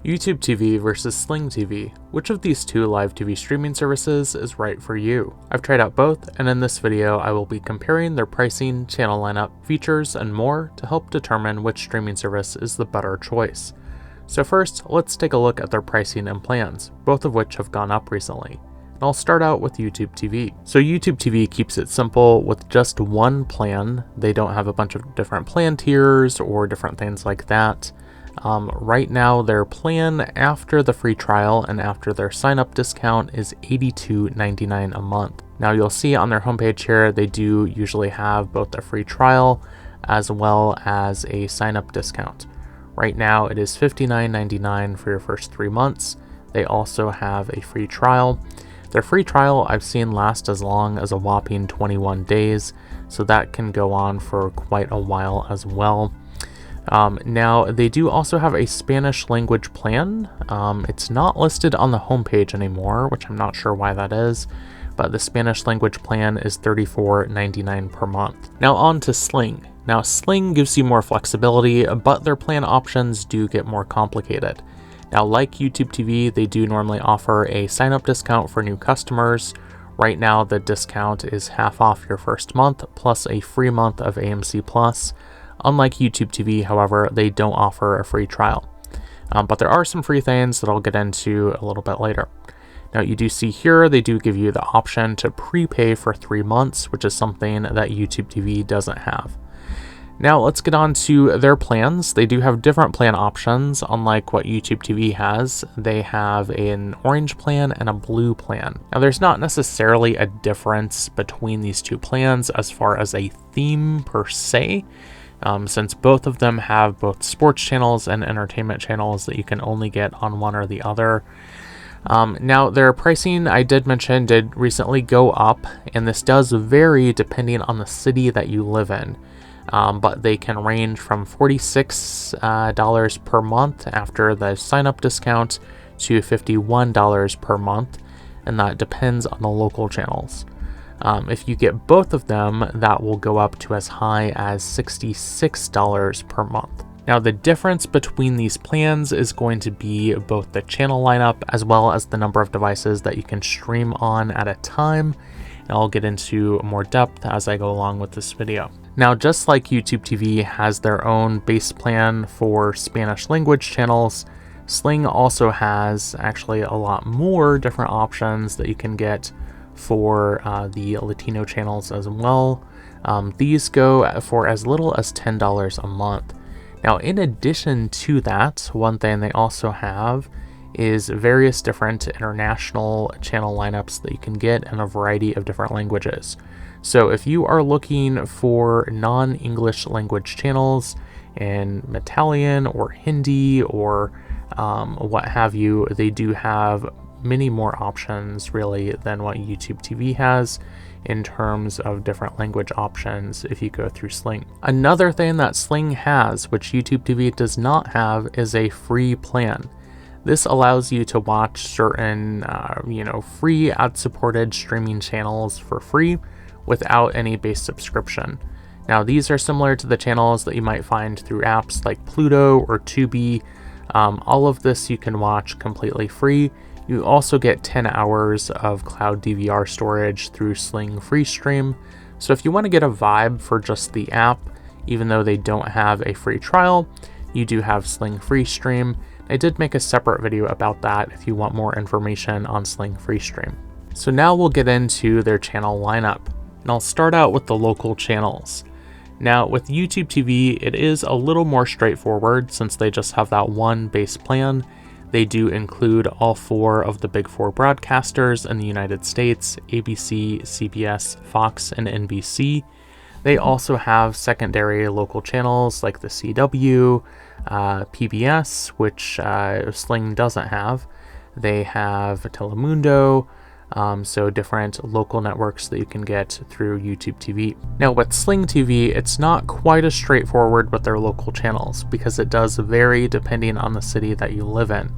YouTube TV versus Sling TV. Which of these two live TV streaming services is right for you? I've tried out both, and in this video I will be comparing their pricing, channel lineup, features, and more to help determine which streaming service is the better choice. So first, let's take a look at their pricing and plans, both of which have gone up recently. And I'll start out with YouTube TV. So YouTube TV keeps it simple with just one plan. They don't have a bunch of different plan tiers or different things like that. Right now, their plan after the free trial and after their sign-up discount is $82.99 a month. Now you'll see on their homepage here, they do usually have both a free trial as well as a sign-up discount. Right now, it is $59.99 for your first 3 months. They also have a free trial. Their free trial I've seen last as long as a whopping 21 days, so that can go on for quite a while as well. Now, they do also have a Spanish language plan. It's not listed on the homepage anymore, which I'm not sure why that is, but the Spanish language plan is $34.99 per month. Now on to Sling. Now Sling gives you more flexibility, but their plan options do get more complicated. Now, like YouTube TV, they do normally offer a sign-up discount for new customers. Right now, the discount is half off your first month, plus a free month of AMC Plus. Unlike YouTube TV, however, they don't offer a free trial. But there are some free things that I'll get into a little bit later. Now, you do see here, they do give you the option to prepay for 3 months, which is something that YouTube TV doesn't have. Now, let's get on to their plans. They do have different plan options, unlike what YouTube TV has. They have an orange plan and a blue plan. Now, there's not necessarily a difference between these two plans as far as a theme per se. Since both of them have both sports channels and entertainment channels that you can only get on one or the other. Now, their pricing, I did mention, did recently go up, and this does vary depending on the city that you live in. But they can range from $46 per month after the sign-up discount to $51 per month, and that depends on the local channels. If you get both of them, that will go up to as high as $66 per month. Now, the difference between these plans is going to be both the channel lineup as well as the number of devices that you can stream on at a time. And I'll get into more depth as I go along with this video. Now, just like YouTube TV has their own base plan for Spanish language channels, Sling also has actually a lot more different options that you can get for the Latino channels as well. These go for as little as $10 a month. Now, in addition to that, one thing they also have is various different international channel lineups that you can get in a variety of different languages. So if you are looking for non-English language channels in Italian or Hindi or what have you, they do have many more options really than what YouTube TV has in terms of different language options if you go through Sling. Another thing that Sling has, which YouTube TV does not have, is a free plan. This allows you to watch certain, free ad-supported streaming channels for free without any base subscription. Now, these are similar to the channels that you might find through apps like Pluto or Tubi. All of this you can watch completely free. You also get 10 hours of cloud DVR storage through Sling FreeStream. So if you want to get a vibe for just the app, even though they don't have a free trial, you do have Sling FreeStream. I did make a separate video about that if you want more information on Sling FreeStream. So now we'll get into their channel lineup, and I'll start out with the local channels. Now, with YouTube TV, it is a little more straightforward since they just have that one base plan. They do include all 4 of the big 4 broadcasters in the United States: ABC, CBS, Fox, and NBC. They also have secondary local channels like the CW, PBS, which Sling doesn't have. They have Telemundo, so different local networks that you can get through YouTube TV. Now, with Sling TV, it's not quite as straightforward with their local channels because it does vary depending on the city that you live in.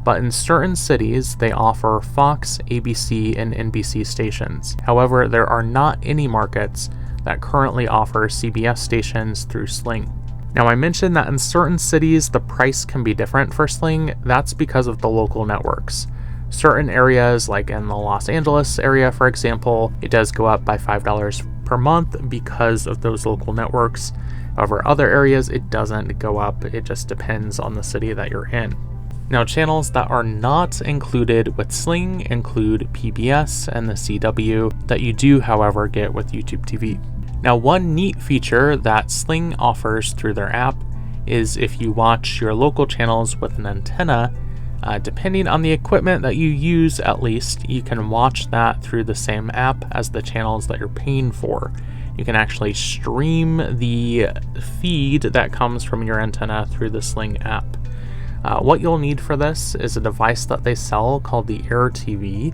But in certain cities, they offer Fox, ABC, and NBC stations. However, there are not any markets that currently offer CBS stations through Sling. Now, I mentioned that in certain cities, the price can be different for Sling. That's because of the local networks. Certain areas, like in the Los Angeles area, for example, it does go up by $5 per month because of those local networks. However, other areas, it doesn't go up. It just depends on the city that you're in. Now, channels that are not included with Sling include PBS and the CW that you do, however, get with YouTube TV. Now, one neat feature that Sling offers through their app is if you watch your local channels with an antenna, depending on the equipment that you use at least, you can watch that through the same app as the channels that you're paying for. You can actually stream the feed that comes from your antenna through the Sling app. What you'll need for this is a device that they sell called the Air TV.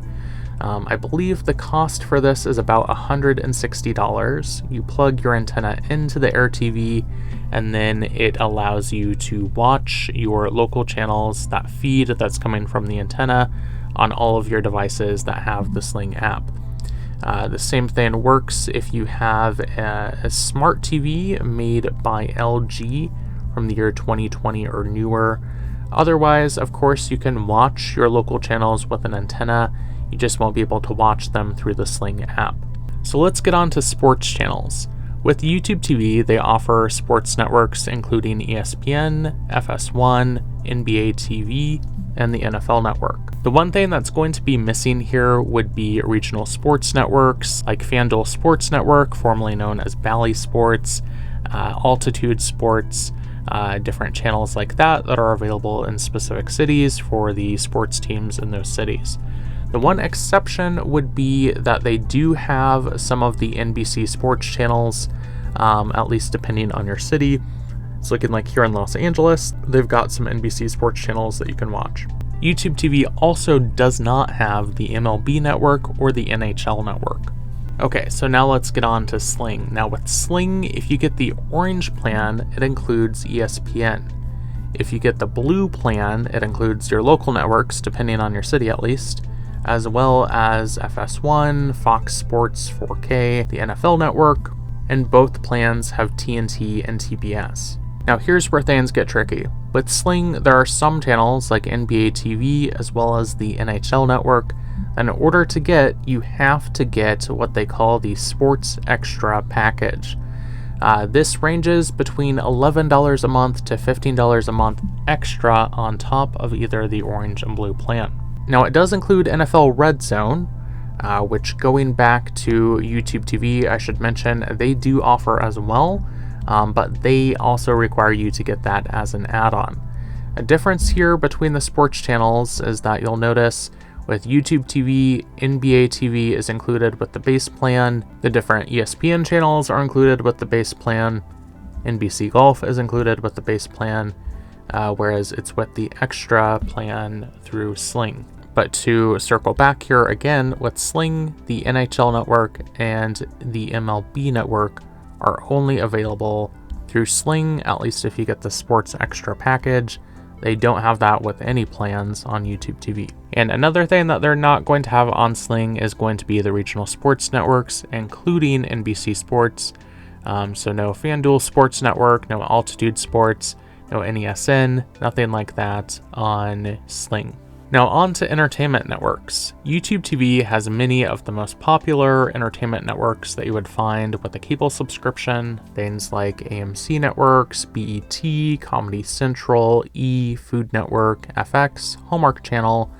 I believe the cost for this is about $160. You plug your antenna into the Air TV, and then it allows you to watch your local channels, that feed that's coming from the antenna, on all of your devices that have the Sling app. The same thing works if you have a smart TV made by LG from the year 2020 or newer. Otherwise, of course, you can watch your local channels with an antenna. You just won't be able to watch them through the Sling app. So let's get on to sports channels. With YouTube TV, they offer sports networks including ESPN, FS1, NBA TV, and the NFL Network. The one thing that's going to be missing here would be regional sports networks like FanDuel Sports Network, formerly known as Bally Sports, Altitude Sports, different channels like that are available in specific cities for the sports teams in those cities. The one exception would be that they do have some of the NBC sports channels, at least depending on your city. It's looking like here in Los Angeles, they've got some NBC sports channels that you can watch. YouTube TV also does not have the MLB network or the NHL network. Okay, so now let's get on to Sling. Now with Sling, if you get the orange plan, it includes ESPN. If you get the blue plan, it includes your local networks, depending on your city at least, as well as FS1, Fox Sports 4K, the NFL Network, and both plans have TNT and TBS. Now here's where things get tricky. With Sling, there are some channels like NBA TV as well as the NHL Network, and in order to get, you have to get what they call the Sports Extra package. This ranges between $11 a month to $15 a month extra on top of either the orange and blue plan. Now it does include NFL Red Zone, which going back to YouTube TV, I should mention, they do offer as well, but they also require you to get that as an add-on. A difference here between the sports channels is that you'll notice with YouTube TV, NBA TV is included with the base plan, the different ESPN channels are included with the base plan, NBC Golf is included with the base plan, whereas it's with the extra plan through Sling. But to circle back here again, with Sling, the NHL Network and the MLB Network are only available through Sling, at least if you get the Sports Extra package. They don't have that with any plans on YouTube TV. And another thing that they're not going to have on Sling is going to be the regional sports networks, including NBC Sports. So no FanDuel Sports Network, no Altitude Sports, no NESN, nothing like that on Sling. Now on to entertainment networks. YouTube TV has many of the most popular entertainment networks that you would find with a cable subscription, things like AMC networks, BET, Comedy Central, E, Food Network, FX, Hallmark Channel,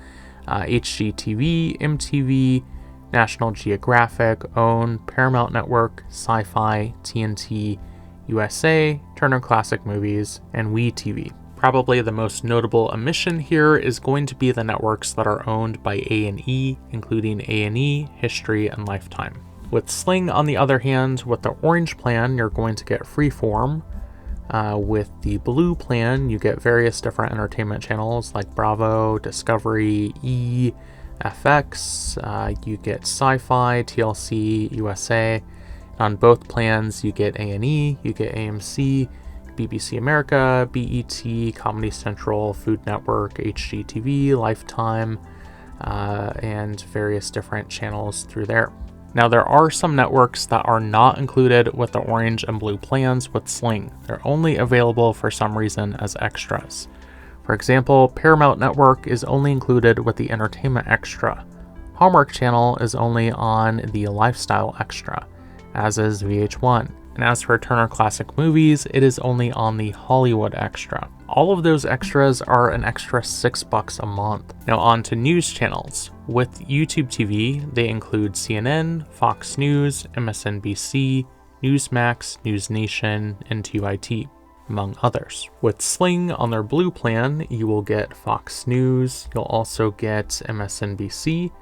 HGTV, MTV, National Geographic, OWN, Paramount Network, Sci-Fi, TNT, USA, Turner Classic Movies, and WeTV. Probably the most notable omission here is going to be the networks that are owned by A&E, including A&E, History, and Lifetime. With Sling, on the other hand, with the orange plan, you're going to get Freeform. With the blue plan, you get various different entertainment channels like Bravo, Discovery, E, FX, you get Sci-Fi, TLC, USA. On both plans, you get A&E, you get AMC, BBC America, BET, Comedy Central, Food Network, HGTV, Lifetime, and various different channels through there. Now there are some networks that are not included with the orange and blue plans with Sling. They're only available for some reason as extras. For example, Paramount Network is only included with the Entertainment Extra. Hallmark Channel is only on the Lifestyle Extra, as is VH1. And as for Turner Classic Movies, it is only on the Hollywood Extra. All of those extras are an extra $6 a month. Now on to news channels. With YouTube TV, they include CNN, Fox News, MSNBC, Newsmax, News Nation, and TYT, among others. With Sling on their blue plan, you will get Fox News, you'll also get MSNBC,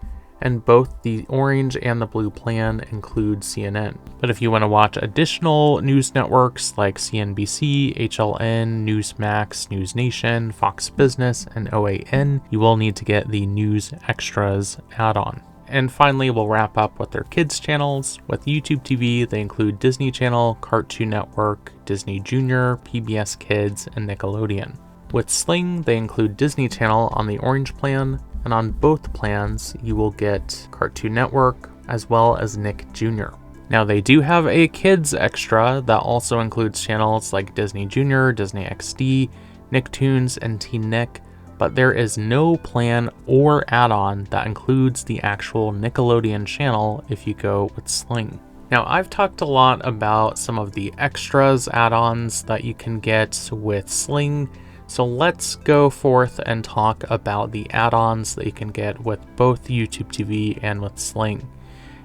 and both the orange and the blue plan include CNN. But if you want to watch additional news networks like CNBC, HLN, Newsmax, News Nation, Fox Business, and OAN, you will need to get the News Extras add-on. And finally, we'll wrap up with their kids channels. With YouTube TV, they include Disney Channel, Cartoon Network, Disney Junior, PBS Kids, and Nickelodeon. With Sling, they include Disney Channel on the orange plan, and on both plans, you will get Cartoon Network as well as Nick Jr. Now they do have a kids extra that also includes channels like Disney Junior, Disney XD, Nicktoons, and Teen Nick, but there is no plan or add-on that includes the actual Nickelodeon channel if you go with Sling. Now I've talked a lot about some of the extras add-ons that you can get with Sling, so let's go forth and talk about the add-ons that you can get with both YouTube TV and with Sling.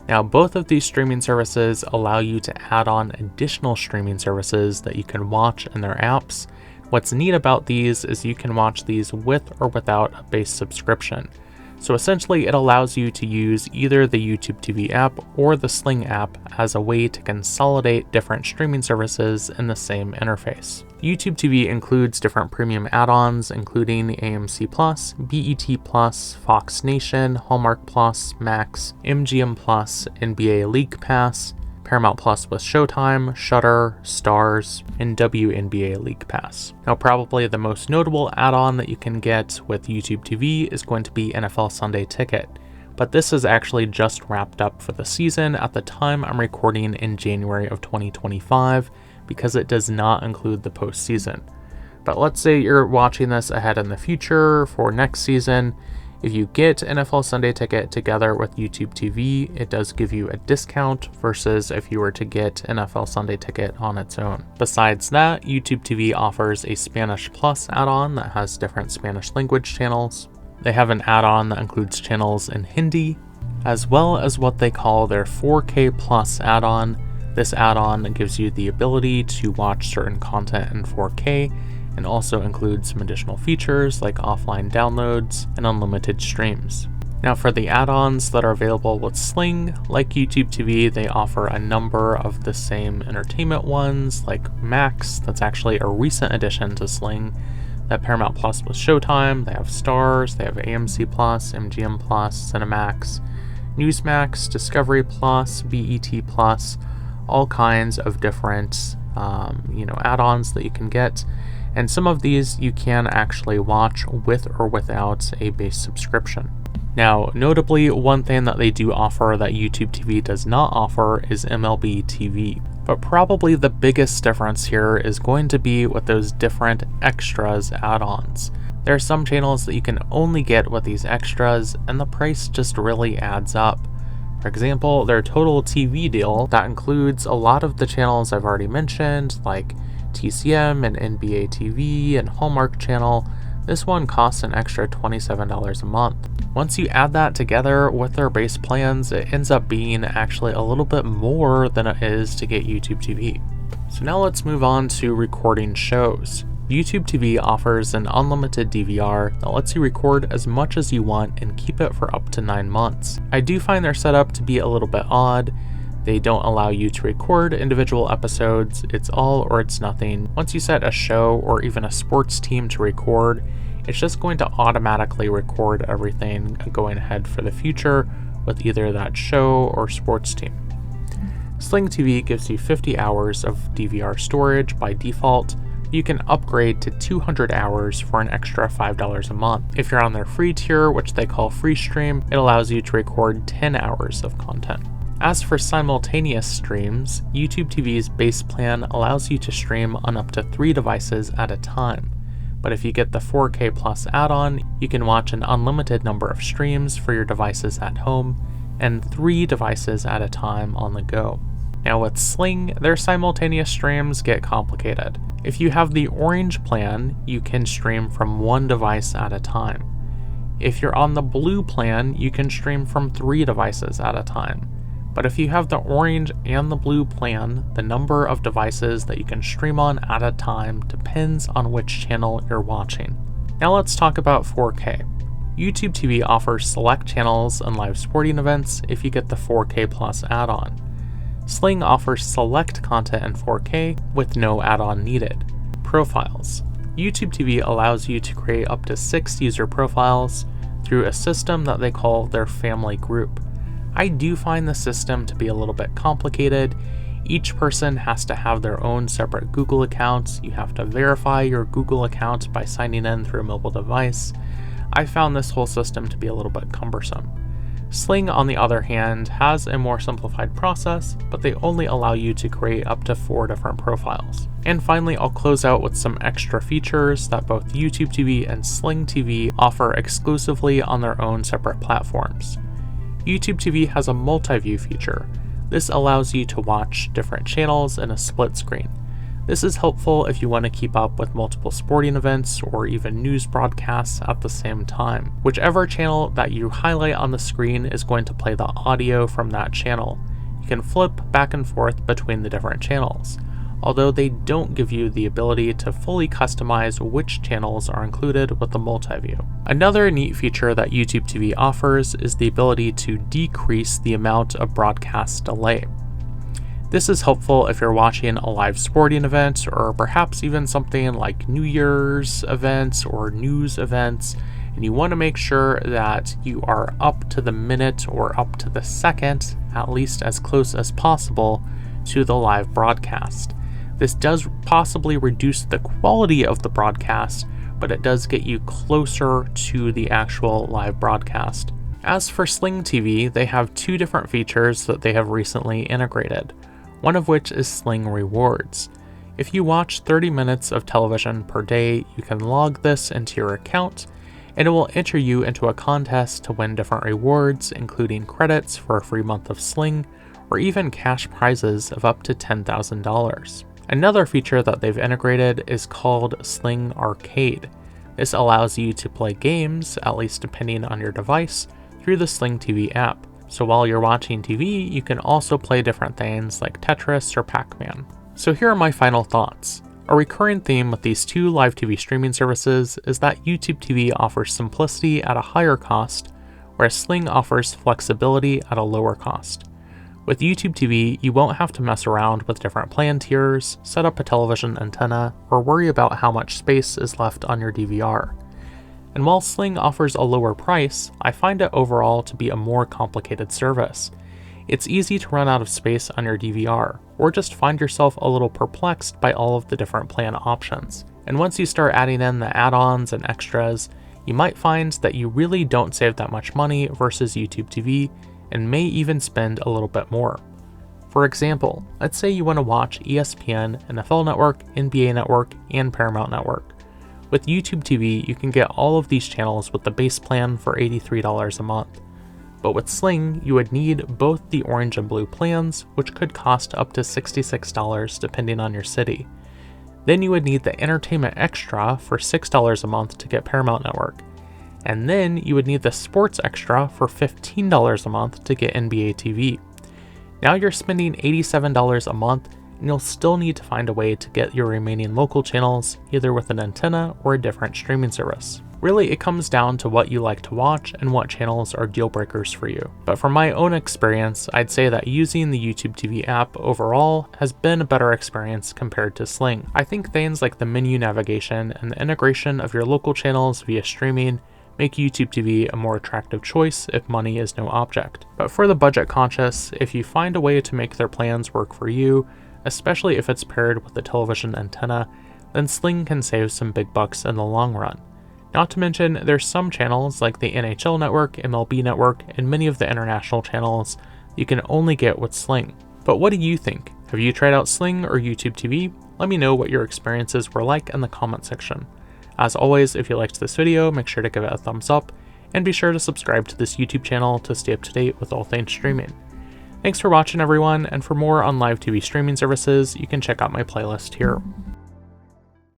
Now, both of these streaming services allow you to add on additional streaming services that you can watch in their apps. What's neat about these is you can watch these with or without a base subscription. So essentially, it allows you to use either the YouTube TV app or the Sling app as a way to consolidate different streaming services in the same interface. YouTube TV includes different premium add-ons, including AMC Plus, BET Plus, Fox Nation, Hallmark Plus, Max, MGM Plus, NBA League Pass, Paramount Plus with Showtime, Shudder, Stars, and WNBA League Pass. Now, probably the most notable add-on that you can get with YouTube TV is going to be NFL Sunday Ticket, but this is actually just wrapped up for the season at the time I'm recording in January of 2025 because it does not include the postseason. But let's say you're watching this ahead in the future for next season. If you get NFL Sunday Ticket together with YouTube TV, it does give you a discount versus if you were to get NFL Sunday Ticket on its own. Besides that, YouTube TV offers a Spanish Plus add-on that has different Spanish language channels. They have an add-on that includes channels in Hindi, as well as what they call their 4K Plus add-on. This add-on gives you the ability to watch certain content in 4K, and also includes some additional features like offline downloads and unlimited streams. Now for the add-ons that are available with Sling, like YouTube TV, they offer a number of the same entertainment ones, like Max, that's actually a recent addition to Sling, that Paramount Plus with Showtime, they have Stars, they have AMC Plus, MGM Plus, Cinemax, Newsmax, Discovery Plus, BET Plus, all kinds of different add-ons that you can get. And some of these you can actually watch with or without a base subscription. Now, notably, one thing that they do offer that YouTube TV does not offer is MLB TV. But probably the biggest difference here is going to be with those different extras add-ons. There are some channels that you can only get with these extras, and the price just really adds up. For example, their Total TV deal that includes a lot of the channels I've already mentioned, like TCM and NBA TV and Hallmark Channel. This one costs an extra $27 a month. Once you add that together with their base plans, it ends up being actually a little bit more than it is to get YouTube TV. So now let's move on to recording shows. YouTube TV offers an unlimited DVR that lets you record as much as you want and keep it for up to 9 months. I do find their setup to be a little bit odd. They don't allow you to record individual episodes, it's all or it's nothing. Once you set a show or even a sports team to record, it's just going to automatically record everything going ahead for the future with either that show or sports team. Sling TV gives you 50 hours of DVR storage by default. You can upgrade to 200 hours for an extra $5 a month. If you're on their free tier, which they call Free Stream, it allows you to record 10 hours of content. As for simultaneous streams, YouTube TV's base plan allows you to stream on up to 3 devices at a time. But if you get the 4K Plus add-on, you can watch an unlimited number of streams for your devices at home and 3 devices at a time on the go. Now with Sling, their simultaneous streams get complicated. If you have the orange plan, you can stream from 1 device at a time. If you're on the blue plan, you can stream from 3 devices at a time. But if you have the orange and the blue plan, the number of devices that you can stream on at a time depends on which channel you're watching. Now let's talk about 4K. YouTube TV offers select channels and live sporting events if you get the 4K Plus add-on. Sling offers select content in 4K with no add-on needed. Profiles. YouTube TV allows you to create up to 6 user profiles through a system that they call their family group. I do find the system to be a little bit complicated. Each person has to have their own separate Google accounts. You have to verify your Google account by signing in through a mobile device. I found this whole system to be a little bit cumbersome. Sling, on the other hand, has a more simplified process, but they only allow you to create up to 4 different profiles. And finally, I'll close out with some extra features that both YouTube TV and Sling TV offer exclusively on their own separate platforms. YouTube TV has a multi-view feature. This allows you to watch different channels in a split screen. This is helpful if you want to keep up with multiple sporting events or even news broadcasts at the same time. Whichever channel that you highlight on the screen is going to play the audio from that channel. You can flip back and forth between the different channels, although they don't give you the ability to fully customize which channels are included with the multi-view. Another neat feature that YouTube TV offers is the ability to decrease the amount of broadcast delay. This is helpful if you're watching a live sporting event or perhaps even something like New Year's events or news events, and you want to make sure that you are up to the minute or up to the second, at least as close as possible, to the live broadcast. This does possibly reduce the quality of the broadcast, but it does get you closer to the actual live broadcast. As for Sling TV, they have 2 different features that they have recently integrated, one of which is Sling Rewards. If you watch 30 minutes of television per day, you can log this into your account, and it will enter you into a contest to win different rewards, including credits for a free month of Sling, or even cash prizes of up to $10,000. Another feature that they've integrated is called Sling Arcade. This allows you to play games, at least depending on your device, through the Sling TV app. So while you're watching TV, you can also play different things like Tetris or Pac-Man. So here are my final thoughts. A recurring theme with these 2 live TV streaming services is that YouTube TV offers simplicity at a higher cost, whereas Sling offers flexibility at a lower cost. With YouTube TV, you won't have to mess around with different plan tiers, set up a television antenna, or worry about how much space is left on your DVR. And while Sling offers a lower price, I find it overall to be a more complicated service. It's easy to run out of space on your DVR, or just find yourself a little perplexed by all of the different plan options. And once you start adding in the add-ons and extras, you might find that you really don't save that much money versus YouTube TV, and may even spend a little bit more. For example, let's say you want to watch ESPN, NFL Network, NBA Network, and Paramount Network. With YouTube TV, you can get all of these channels with the base plan for $83 a month. But with Sling, you would need both the orange and blue plans, which could cost up to $66 depending on your city. Then you would need the entertainment extra for $6 a month to get Paramount Network. And then you would need the sports extra for $15 a month to get NBA TV. Now you're spending $87 a month, and you'll still need to find a way to get your remaining local channels, either with an antenna or a different streaming service. Really, it comes down to what you like to watch and what channels are deal breakers for you. But from my own experience, I'd say that using the YouTube TV app overall has been a better experience compared to Sling. I think things like the menu navigation and the integration of your local channels via streaming make YouTube TV a more attractive choice if money is no object. But for the budget conscious, if you find a way to make their plans work for you, especially if it's paired with a television antenna, then Sling can save some big bucks in the long run. Not to mention, there's some channels like the NHL Network, MLB Network, and many of the international channels You can only get with Sling. But what do you think? Have you tried out Sling or YouTube TV? Let me know what your experiences were like in the comment section. As always, if you liked this video, make sure to give it a thumbs up, and be sure to subscribe to this YouTube channel to stay up to date with all things streaming. Thanks for watching everyone, and for more on live TV streaming services, you can check out my playlist here.